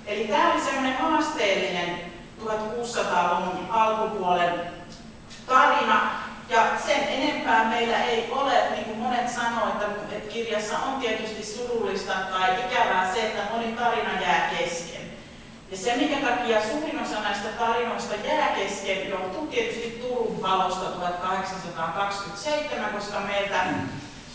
Eli tämä oli semmoinen haasteellinen 1600-luvun alkupuolen tarina, ja sen enempää meillä ei ole, niin kuin monet sanoo, että kirjassa on tietysti surullista tai ikävää se, että moni tarina jää kesken. Ja se, minkä takia suurin osa näistä tarinoista jää kesken, johtuu tietysti Turun palosta 1827, koska meiltä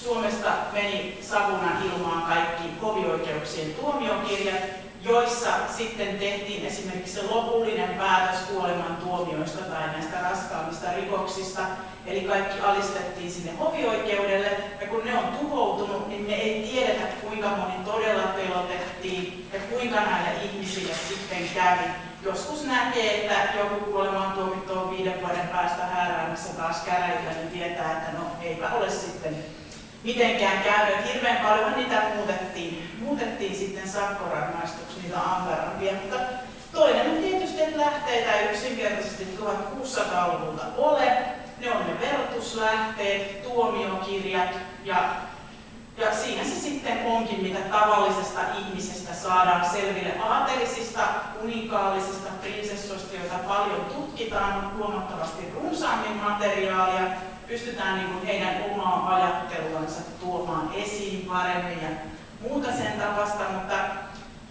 Suomesta meni savuna ilmaan kaikki hovioikeuksien tuomiokirjat, joissa sitten tehtiin esimerkiksi se lopullinen päätös kuolemantuomioista tai näistä raskaammista rikoksista. Eli kaikki alistettiin sinne hovioikeudelle, ja kun ne on tuhoutunut, niin me ei tiedetä, kuinka moni todella pelotettiin ja kuinka näille ihmisille sitten kävi. Joskus näkee, että joku kuolemaan tuomittu on 5 vuoden päästä hääräämässä taas käräjillä, niin tietää, että no eipä ole sitten mitenkään käynyt. Hirveän paljon niitä muutettiin sitten sakkorangaistuksi, niitä ankarampia. Mutta toinen on tietysti, että lähteitä ei yksinkertaisesti 1600-luvulta ole. Ne on ne verotuslähteet, tuomiokirjat ja siinä se sitten onkin, mitä tavallisesta ihmisestä saadaan selville aatelisista, kuninkaalisista prinsessoista, joita paljon tutkitaan, on huomattavasti runsaammin materiaalia. Pystytään niin kuin heidän omaa ajatteluansa tuomaan esiin paremmin ja muuta sen tapasta, mutta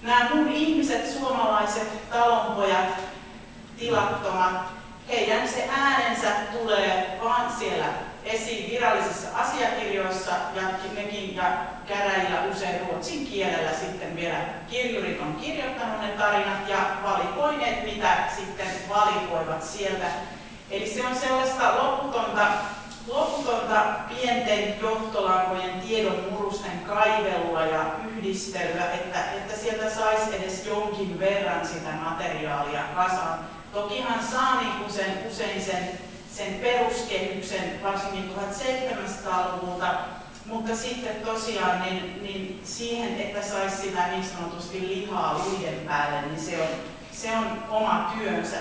nämä mun ihmiset, suomalaiset talonpojat, tilattomat, heidän se äänensä tulee vaan siellä esiin virallisissa asiakirjoissa ja nekin ja käräjillä usein ruotsin kielellä sitten vielä kirjurit on kirjoittanut ne tarinat ja valikoineet, mitä sitten valikoivat sieltä. Eli se on sellaista loputonta pienten johtolankojen tiedon murusten kaivelua ja yhdistelyä, että sieltä saisi edes jonkin verran sitä materiaalia kasaan. Tokihan saa niin sen usein sen peruskehyksen varsinkin 1700-luvulta, mutta sitten tosiaan niin siihen, että saisi sitä niin sanotusti lihaa luiden päälle, niin se on oma työnsä.